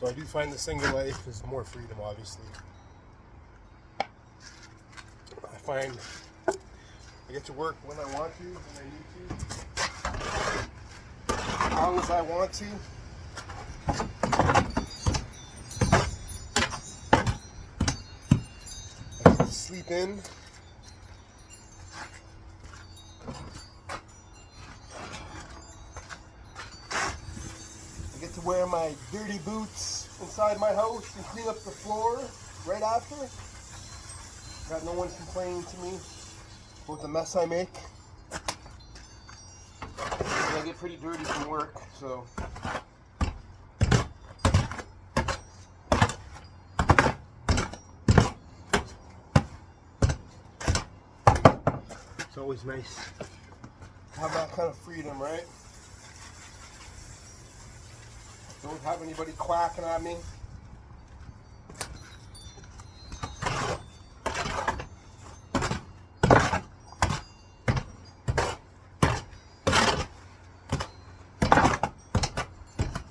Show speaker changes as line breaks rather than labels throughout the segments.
So I do find the single life is more freedom, obviously. I find I get to work when I want to, when I need to, as long as I want to. I get to sleep in. I get to wear my dirty boots inside my house and clean up the floor right after. Got no one complaining to me about the mess I make. And I get pretty dirty from work, so. It's always nice to have that kind of freedom, right? Don't have anybody quacking at me.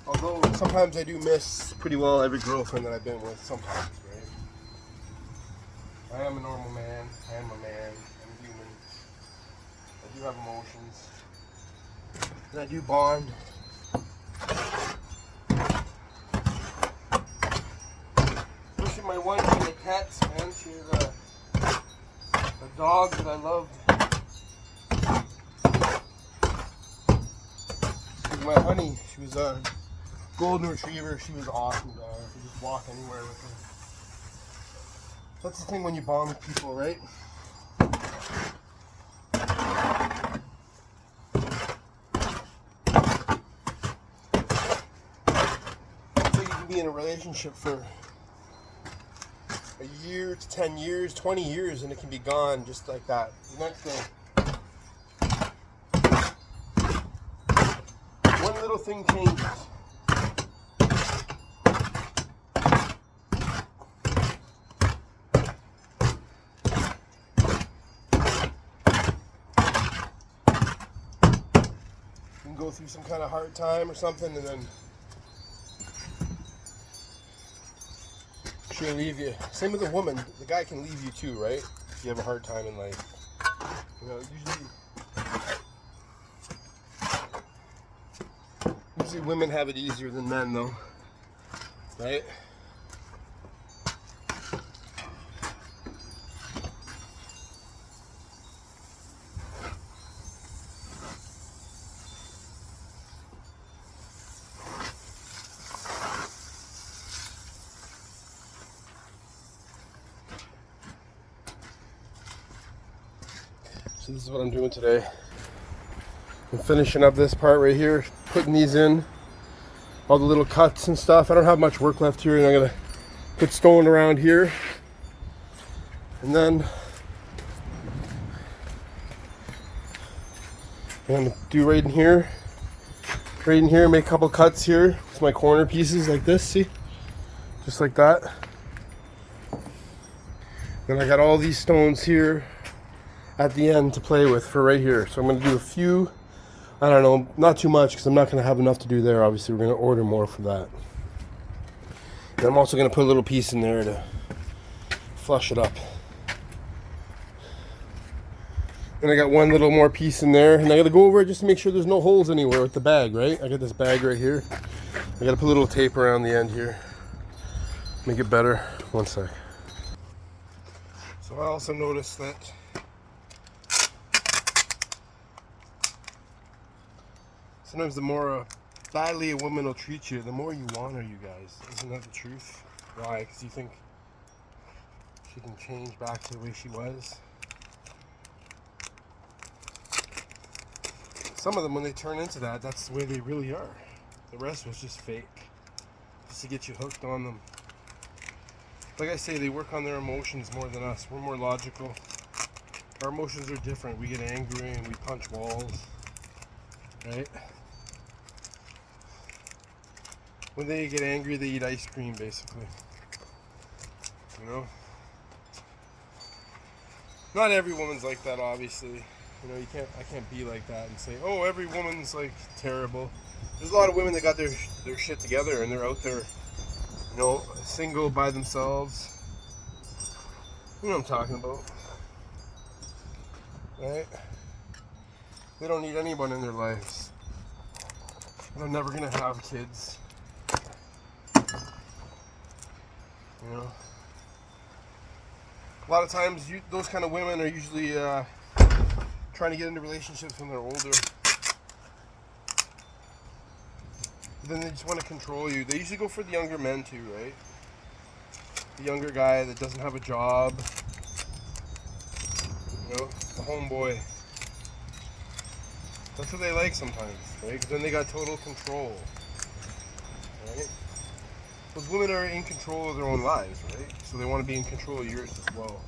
Although sometimes I do miss pretty well every girlfriend that I've been with, sometimes, right? I am a normal man. I am a man. I'm human. I do have emotions. And I do bond. Especially my wife and the cats, man. She's a dog that I love. She's my honey. She was a golden retriever. She was awesome dog. I could just walk anywhere with her. That's the thing when you bond with people, right? So you can be in a relationship for a year to 10 years, 20 years, and it can be gone just like that. The next day. One little thing changes. Go through some kind of hard time or something, and then she'll leave you. Same with a woman. The guy can leave you too, right? If you have a hard time in life. You know, usually women have it easier than men, though, right? So this is what I'm doing today. I'm finishing up this part right here, putting these in, all the little cuts and stuff. I don't have much work left here, and I'm gonna put stone around here, and then I'm gonna do right in here, make a couple cuts here with my corner pieces like this, see? Just like that. Then I got all these stones here at the end to play with for right here. So I'm going to do a few, I don't know, not too much because I'm not going to have enough to do there. Obviously, we're going to order more for that. And I'm also going to put a little piece in there to flush it up. And I got one little more piece in there, and I got to go over it just to make sure there's no holes anywhere with the bag, right? I got this bag right here. I got to put a little tape around the end here. Make it better. One sec. So I also noticed that sometimes the more badly a woman will treat you, the more you want her, you guys. Isn't that the truth? Why? Because you think she can change back to the way she was. Some of them, when they turn into that, that's the way they really are. The rest was just fake. Just to get you hooked on them. Like I say, they work on their emotions more than us. We're more logical. Our emotions are different. We get angry and we punch walls. Right? When they get angry, they eat ice cream, basically. You know? Not every woman's like that, obviously. You know, I can't be like that and say, oh, every woman's like terrible. There's a lot of women that got their shit together and they're out there you know, single by themselves. You know what I'm talking about, right? They don't need anyone in their lives. They're never gonna have kids. You know, a lot of times those kind of women are usually trying to get into relationships when they're older. But then they just want to control you. They usually go for the younger men too, right? The younger guy that doesn't have a job. You know, the homeboy. That's what they like sometimes, right? Because then they got total control, right? Those women are in control of their own lives, right? So they want to be in control of yours as well.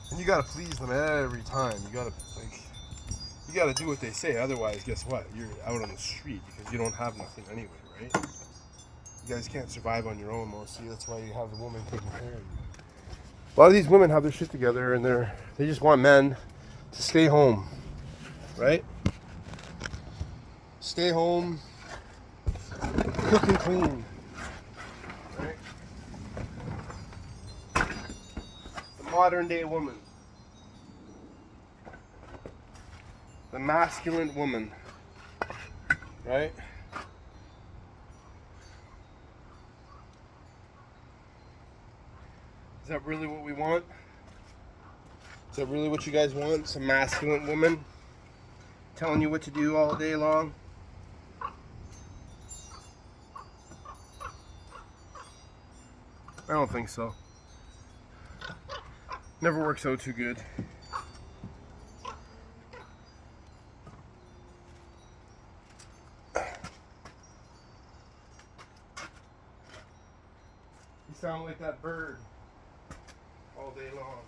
And you gotta please them every time. You gotta do what they say. Otherwise, guess what? You're out on the street because you don't have nothing anyway, right? You guys can't survive on your own mostly. That's why you have the woman taking care of you. A lot of these women have their shit together and they just want men to stay home, right? Stay home, cook and clean, right? The modern day woman. The masculine woman, right? Is that really what we want? Is that really what you guys want? Some masculine woman telling you what to do all day long? I don't think so. Never works out too good. You sound like that bird all day long.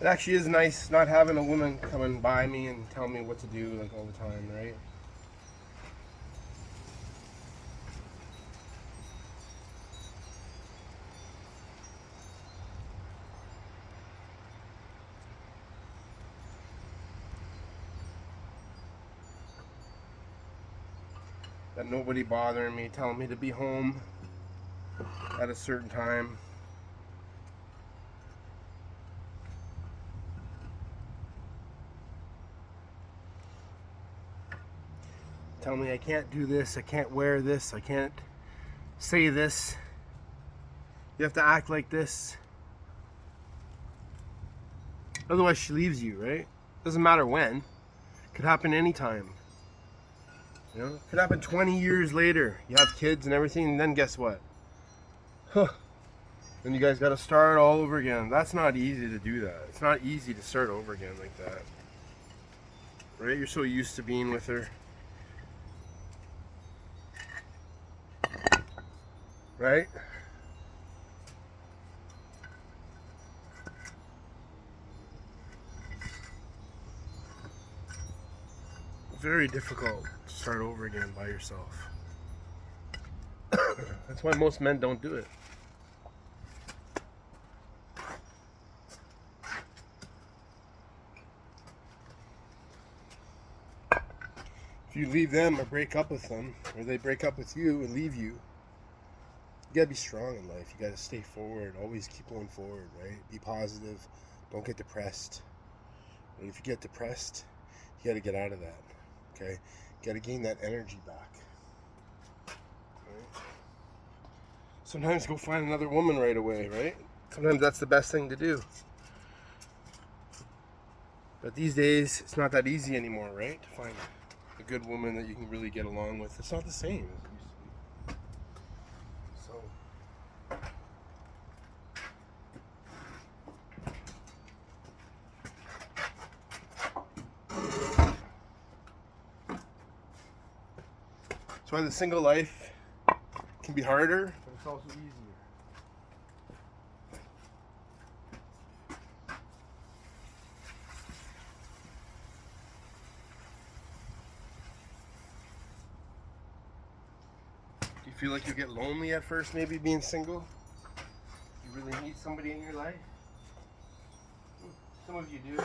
It actually is nice not having a woman coming by me and tell me what to do like all the time, right? That nobody bothering me, telling me to be home at a certain time. Tell me I can't do this, I can't wear this, I can't say this. You have to act like this. Otherwise she leaves you, right? Doesn't matter when. Could happen anytime. You know? Could happen 20 years later. You have kids and everything, and then guess what? Huh. Then you guys gotta start all over again. That's not easy to do that. It's not easy to start over again like that. Right? You're so used to being with her. Right? Very difficult to start over again by yourself. That's why most men don't do it. If you leave them or break up with them, or they break up with you and leave you, you gotta be strong in life. You gotta stay forward. Always keep going forward, right? Be positive. Don't get depressed. And if you get depressed, you gotta get out of that. Okay? You gotta gain that energy back. Right? Sometimes go find another woman right away, right? Sometimes that's the best thing to do. But these days, it's not that easy anymore, right? To find a good woman that you can really get along with. It's not the same as it used to be. That's why the single life can be harder, but it's also easier. feel like you get lonely at first, maybe being single? You really need somebody in your life? Some of you do.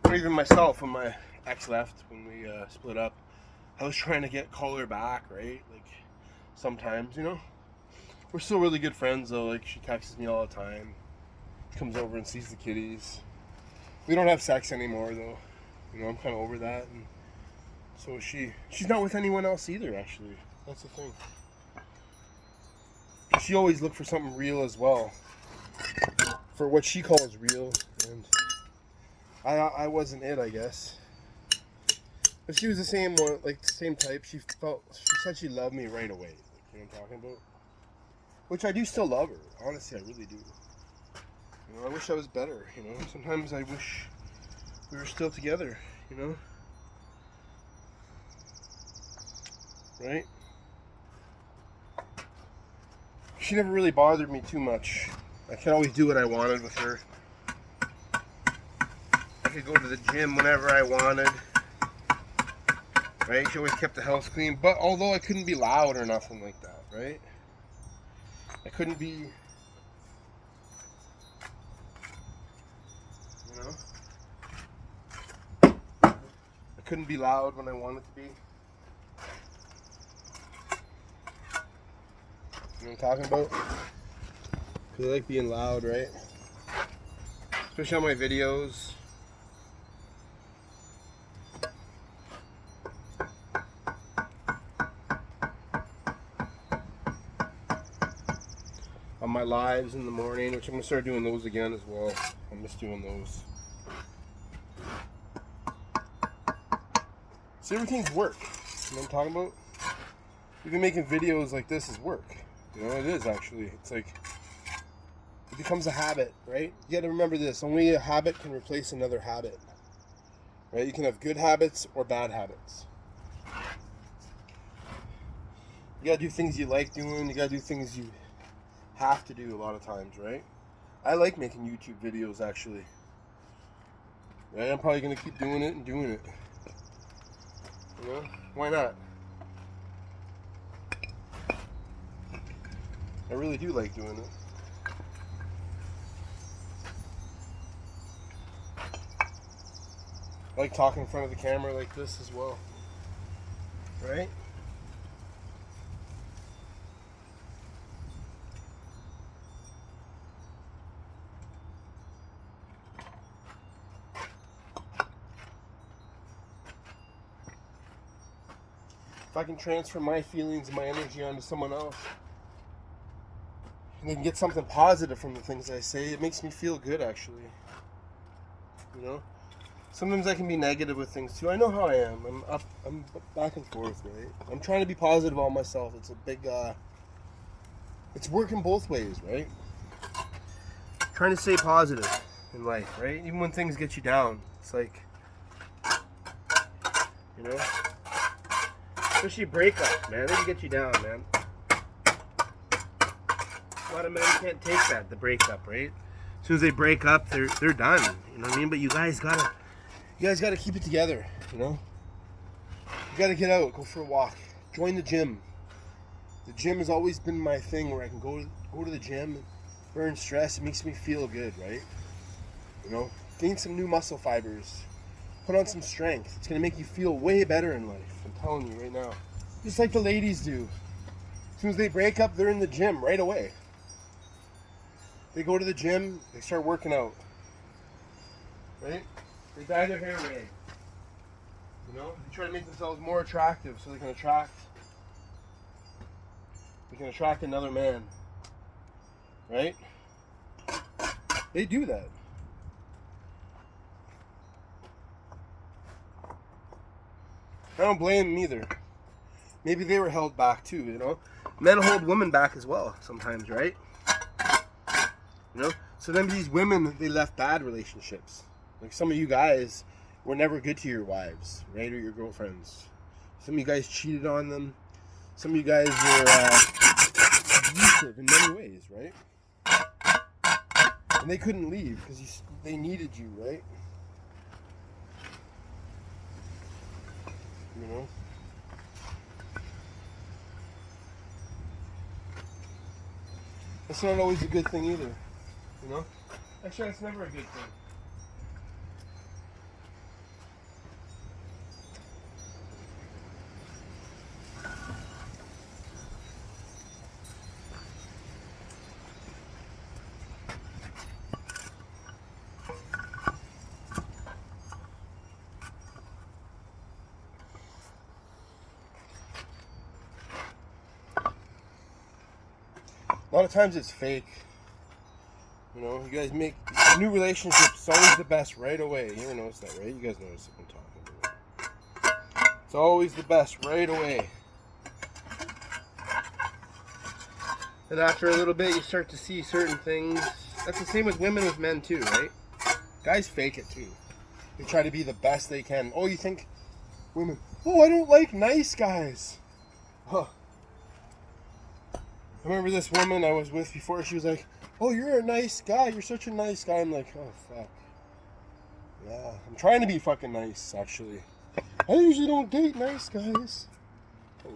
Or even myself, when my ex left, when we split up, I was trying to call her back, right? Like, sometimes, you know? We're still really good friends, though. Like, she texts me all the time. She comes over and sees the kitties. We don't have sex anymore, though. You know, I'm kind of over that. And so she's not with anyone else either, actually. That's the thing. She always looked for something real as well. For what she calls real. And I wasn't it, I guess. But she was the same one, like the same type. She said she loved me right away. Like, you know what I'm talking about? Which I do still love her. Honestly, I really do. You know, I wish I was better, you know. Sometimes I wish we were still together, you know. Right? She never really bothered me too much. I could always do what I wanted with her. I could go to the gym whenever I wanted. Right? She always kept the house clean. But although I couldn't be loud or nothing like that, right? I couldn't be, you know, I couldn't be loud when I wanted to be. You know what I'm talking about? Because I like being loud, right? Especially on my videos. On my lives in the morning, which I'm going to start doing those again as well. I miss doing those. See, everything's work. You know what I'm talking about? Even making videos like this is work. You know, it is actually. It's like, it becomes a habit, right? You got to remember this. Only a habit can replace another habit. Right? You can have good habits or bad habits. You got to do things you like doing. You got to do things you have to do a lot of times, right? I like making YouTube videos, actually. Right? I'm probably going to keep doing it and doing it. You know? Why not? I really do like doing it. I like talking in front of the camera like this as well. Right? If I can transfer my feelings and my energy onto someone else, and they can get something positive from the things I say, it makes me feel good, actually. You know? Sometimes I can be negative with things too. I know how I am. I'm back and forth, right? I'm trying to be positive on myself. It's a big, it's working both ways, right? Trying to stay positive in life, right? Even when things get you down, it's like, you know? Especially breakups, man. They can get you down, man. A lot of men can't take that, the breakup, right? As soon as they break up, they're done. You know what I mean? But you guys gotta keep it together, you know? You gotta get out, go for a walk, join the gym. The gym has always been my thing where I can go to the gym, burn stress. It makes me feel good, right? You know? Gain some new muscle fibers. Put on some strength. It's gonna make you feel way better in life. I'm telling you right now. Just like the ladies do. As soon as they break up, they're in the gym right away. They go to the gym, they start working out. Right? They dye their hair red. You know? They try to make themselves more attractive so they can attract another man. Right? They do that. I don't blame them either. Maybe they were held back too, you know? Men hold women back as well sometimes, right? You know? Sometimes these women, they left bad relationships. Like some of you guys were never good to your wives, right? Or your girlfriends. Some of you guys cheated on them. Some of you guys were abusive in many ways, right? And they couldn't leave because they needed you, right? You know? That's not always a good thing either, you know? Actually, that's never a good thing. A lot of times it's fake. You know, you guys make new relationships always the best right away. You ever notice that, right? You guys notice what I'm talking about. It's always the best right away. And after a little bit, you start to see certain things. That's the same with women with men too, right? Guys fake it too. They try to be the best they can. Oh, you think women, oh, I don't like nice guys. Huh. I remember this woman I was with before, she was like, oh, you're a nice guy. You're such a nice guy. I'm like, oh, fuck. Yeah, I'm trying to be fucking nice, actually. I usually don't date nice guys. Oh,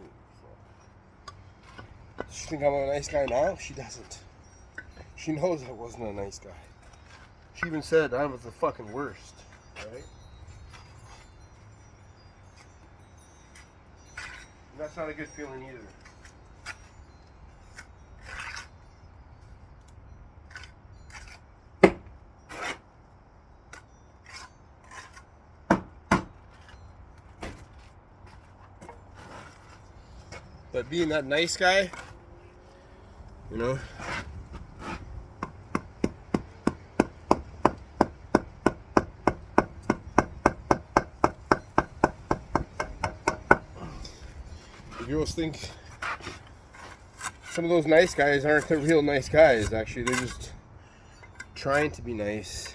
fuck. Does she think I'm a nice guy now? She doesn't. She knows I wasn't a nice guy. She even said I was the fucking worst, right? And that's not a good feeling either. But being that nice guy, you know, the girls think some of those nice guys aren't the real nice guys. Actually, they're just trying to be nice.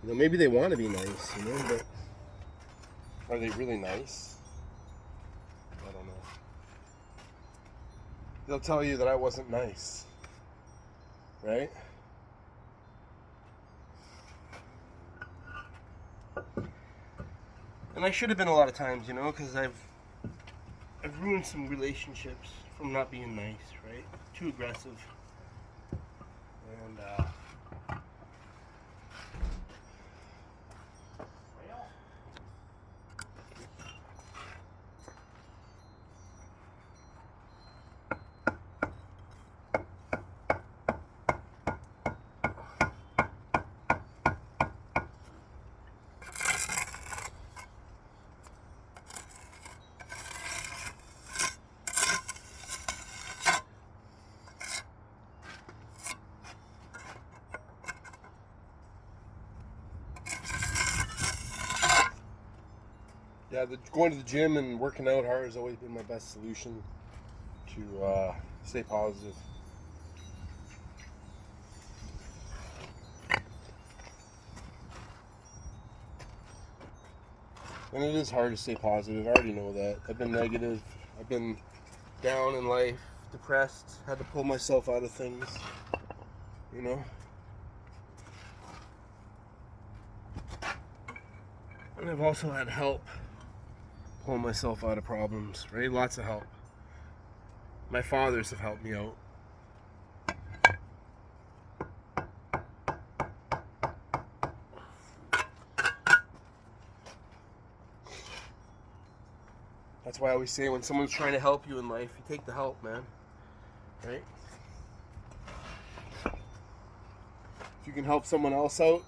You know, maybe they want to be nice, you know, but are they really nice? I don't know. They'll tell you that I wasn't nice, right? And I should have been a lot of times, you know, because I've ruined some relationships from not being nice, right? Too aggressive. And yeah, going to the gym and working out hard has always been my best solution to stay positive. And it is hard to stay positive. I already know that. I've been negative. I've been down in life, depressed, had to pull myself out of things, you know. And I've also had help pull myself out of problems, right? Lots of help. My fathers have helped me out. That's why I always say when someone's trying to help you in life, you take the help, man. Right? If you can help someone else out,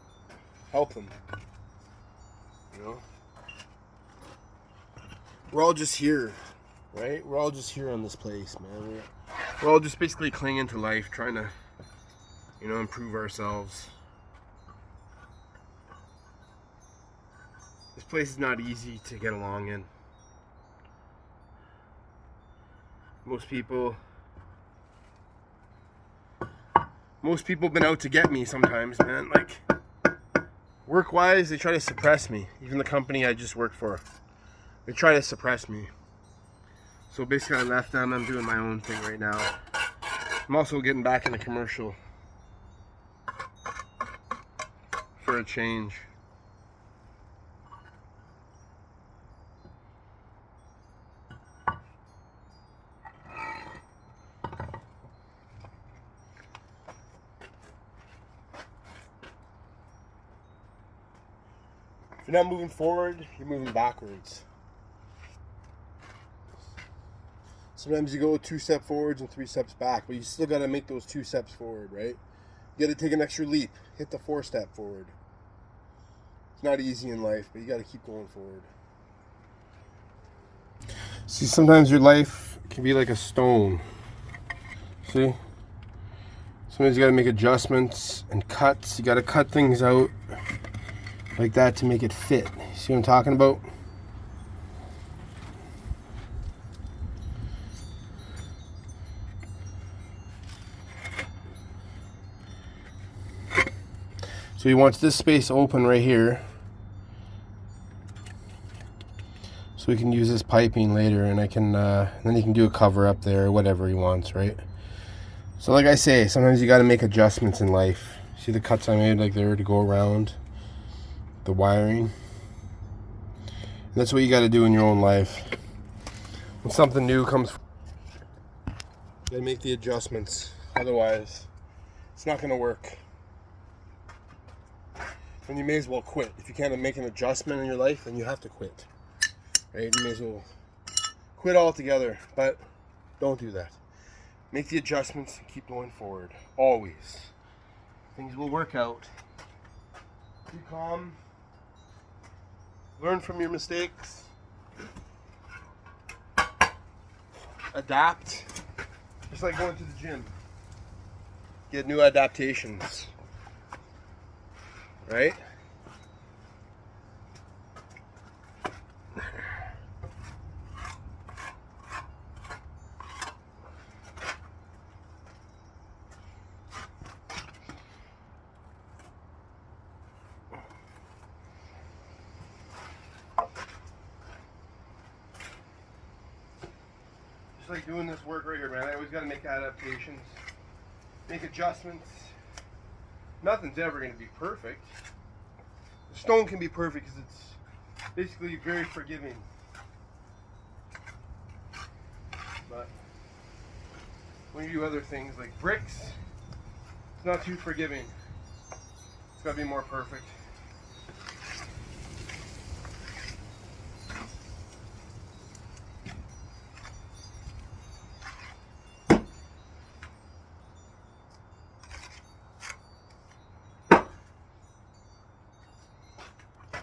help them. You know? We're all just here, right? We're all just here on this place, man. We're all just basically clinging to life, trying to, you know, improve ourselves. This place is not easy to get along in. Most people have been out to get me sometimes, man. Like, work-wise, they try to suppress me. Even the company I just work for, they try to suppress me. So basically I left them. I'm doing my own thing right now. I'm also getting back into commercial for a change. If you're not moving forward, you're moving backwards. Sometimes you go 2 steps forwards and 3 steps back, but you still got to make those 2 steps forward, right? You got to take an extra leap, hit the 4-step forward. It's not easy in life, but you got to keep going forward. See, sometimes your life can be like a stone. See? Sometimes you got to make adjustments and cuts. You got to cut things out like that to make it fit. See what I'm talking about? So he wants this space open right here, so we can use this piping later, and I can then he can do a cover up there or whatever he wants, right? So like I say, sometimes you got to make adjustments in life. See the cuts I made like there to go around the wiring? And that's what you got to do in your own life. When something new comes, you got to make the adjustments. Otherwise, it's not going to work. And you may as well quit. If you can't make an adjustment in your life, then you have to quit. Right? You may as well quit altogether, but don't do that. Make the adjustments and keep going forward. Always. Things will work out. Be calm. Learn from your mistakes. Adapt. Just like going to the gym. Get new adaptations. Right? Just like doing this work right here, man. I always got to make adaptations, make adjustments. Nothing's ever going to be perfect. The stone can be perfect because it's basically very forgiving. But when you do other things like bricks, it's not too forgiving. It's got to be more perfect.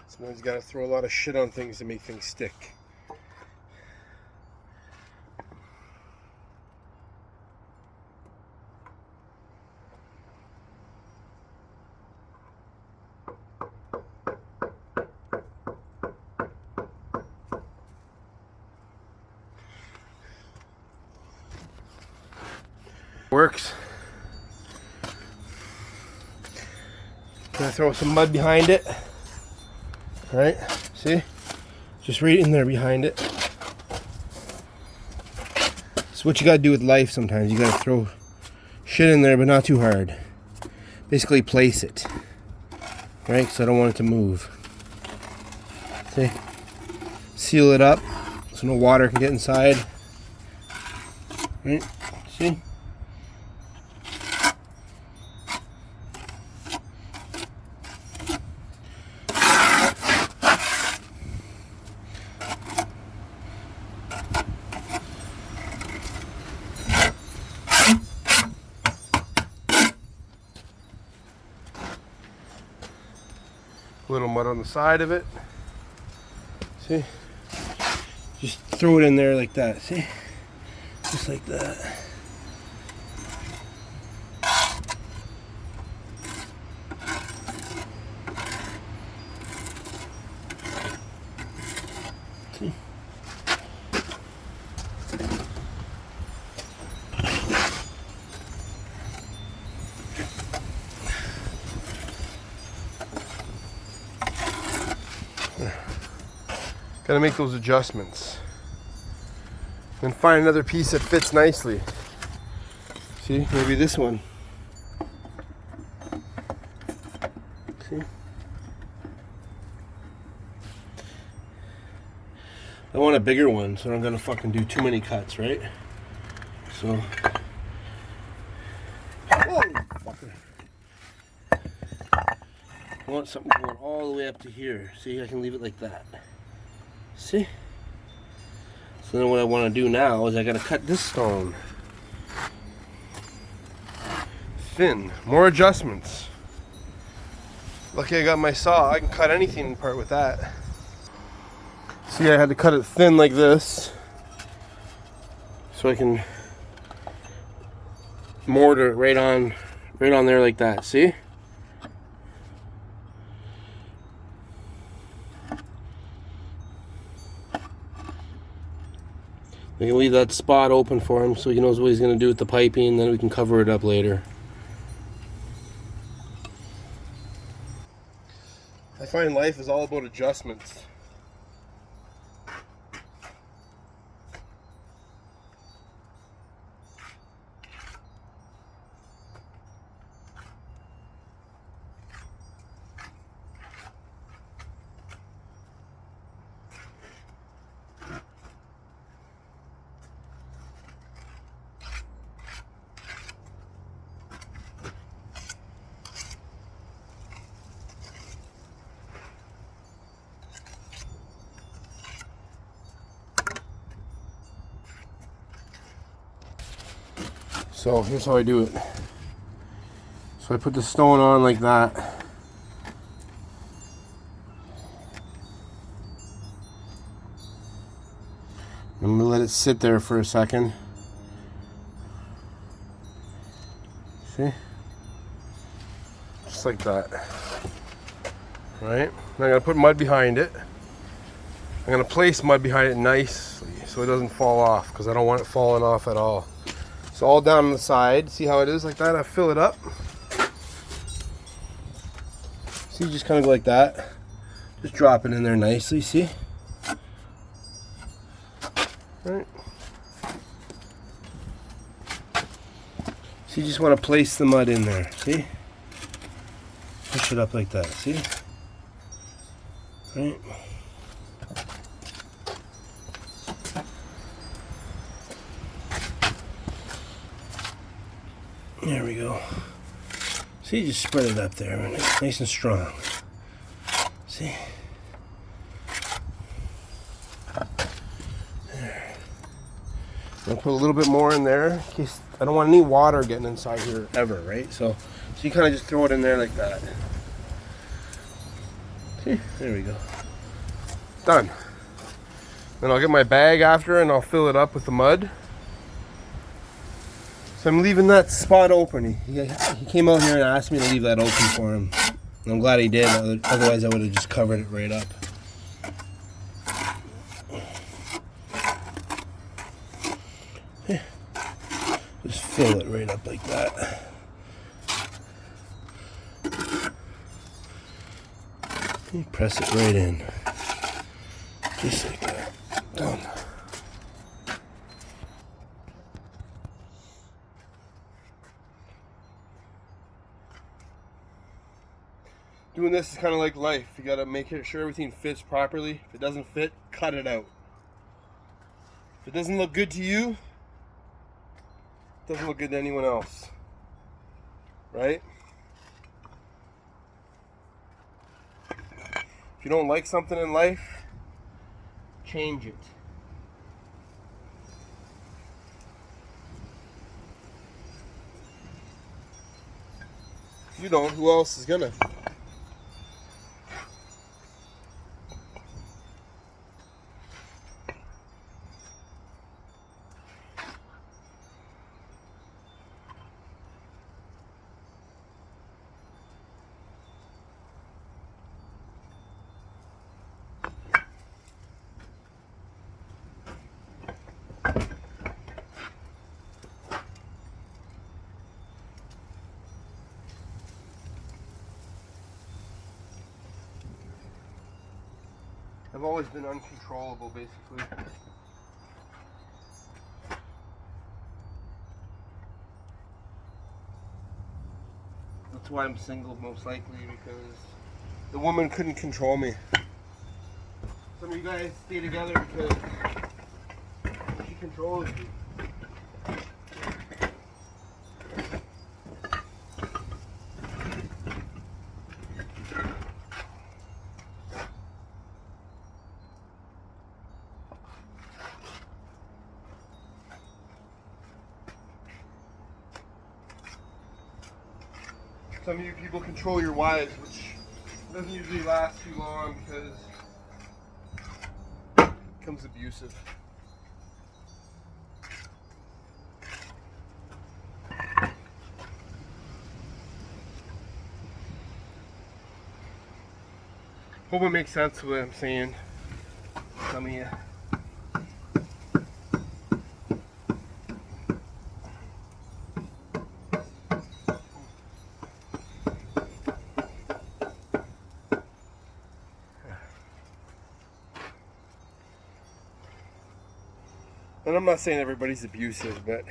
Sometimes you gotta throw a lot of shit on things to make things stick. Works. Gonna throw some mud behind it. Right? See? Just right in there behind it. It's what you gotta do with life sometimes. You gotta throw shit in there, but not too hard. Basically place it. Right? Because I don't want it to move. See? Seal it up so no water can get inside. Right? See? A little mud on the side of it. See? Just throw it in there like that. See? Just like that. See? Got to make those adjustments. Then find another piece that fits nicely. See, maybe this one. See? I want a bigger one, so I'm gonna fucking do too many cuts, right? So, whoa, fucker. I want something going all the way up to here. See, I can leave it like that. See? So then what I want to do now is I gotta cut this stone. Thin, more adjustments. Lucky I got my saw, I can cut anything apart with that. See, I had to cut it thin like this so I can mortar right on there like that, see? We can leave that spot open for him so he knows what he's going to do with the piping, and then we can cover it up later. I find life is all about adjustments. So here's how I do it. So I put the stone on like that. I'm gonna let it sit there for a second. See? Just like that. Right? Now I'm gonna put mud behind it. I'm gonna place mud behind it nicely so it doesn't fall off, because I don't want it falling off at all. So all down on the side, see how it is like that? I fill it up. See, just kind of go like that. Just drop it in there nicely, see? Right. So you just want to place the mud in there, see? Push it up like that, see? Right. There we go. See, just spread it up there, nice and strong. See? There. I'm gonna put a little bit more in there in case I don't want any water getting inside here ever, right? So you kind of just throw it in there like that. See? There we go. Done. Then I'll get my bag after and I'll fill it up with the mud. So I'm leaving that spot open. He came out here and asked me to leave that open for him. And I'm glad he did, otherwise I would have just covered it right up. Just fill it right up like that. You press it right in. Just like that. Done. Doing this is kind of like life. You gotta make sure everything fits properly. If it doesn't fit, cut it out. If it doesn't look good to you, it doesn't look good to anyone else. Right? If you don't like something in life, change it. If you don't, who else is gonna? I've always been uncontrollable, basically. That's why I'm single, most likely, because the woman couldn't control me. Some of you guys stay together because she controls you. Some of you people control your wives, which doesn't usually last too long because it becomes abusive. Hope it makes sense what I'm saying. Some of you. And I'm not saying everybody's abusive, but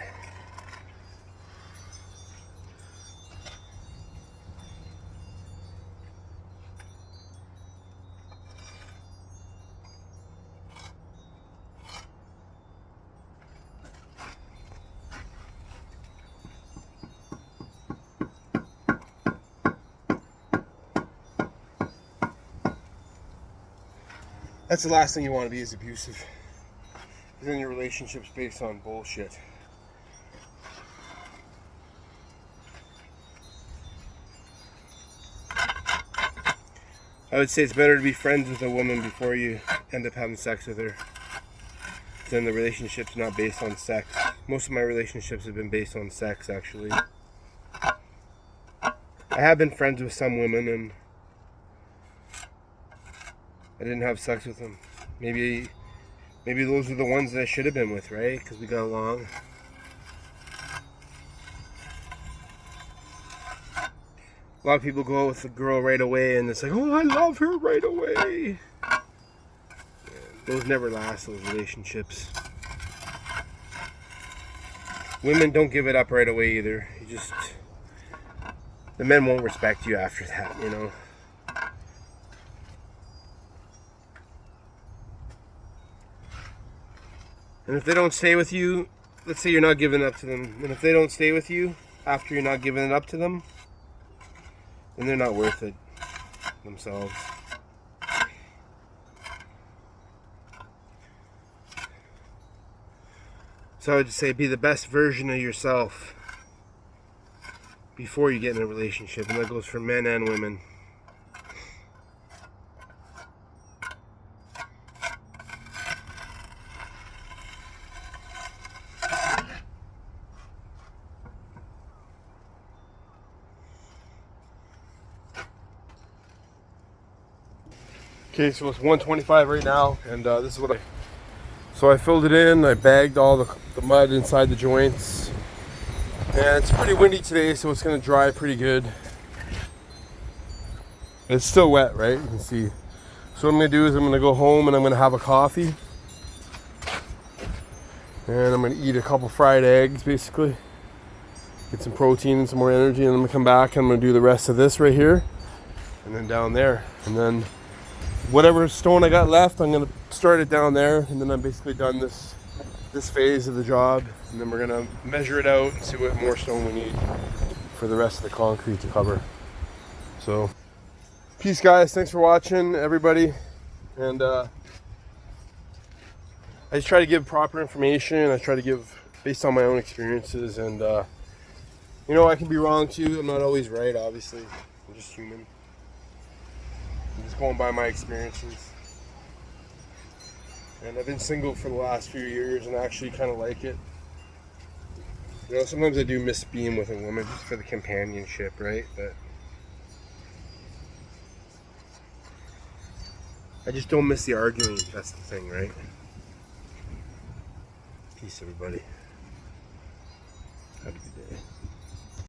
that's the last thing you want to be is abusive. Then your relationship's based on bullshit. I would say it's better to be friends with a woman before you end up having sex with her. Then the relationship's not based on sex. Most of my relationships have been based on sex, actually. I have been friends with some women and I didn't have sex with them. Maybe those are the ones that I should have been with, right? Because we got along. A lot of people go out with a girl right away and it's like, oh, I love her right away. Yeah, those never last, those relationships. Women don't give it up right away either. The men won't respect you after that, you know. And if they don't stay with you, let's say you're not giving it up to them, and if they don't stay with you after you're not giving it up to them, then they're not worth it themselves. So I would just say be the best version of yourself before you get in a relationship, and that goes for men and women. Okay, so it's 1:25 right now, and this is what So I filled it in, I bagged all the mud inside the joints, and it's pretty windy today, so it's going to dry pretty good. It's still wet, right? You can see. So what I'm going to do is I'm going to go home and I'm going to have a coffee, and I'm going to eat a couple fried eggs, basically. Get some protein and some more energy, and I'm going to come back and I'm going to do the rest of this right here, and then down there, and then whatever stone I got left, I'm going to start it down there, and then I'm basically done this phase of the job, and then we're going to measure it out and see what more stone we need for the rest of the concrete to cover. So, peace guys, thanks for watching everybody, and I just try to give proper information. I try to give based on my own experiences, and you know, I can be wrong too. I'm not always right, obviously. I'm just human. I'm just going by my experiences. And I've been single for the last few years and I actually kind of like it. You know, sometimes I do miss being with a woman just for the companionship, right? But I just don't miss the arguing. That's the thing, right? Peace, everybody. Have a good day.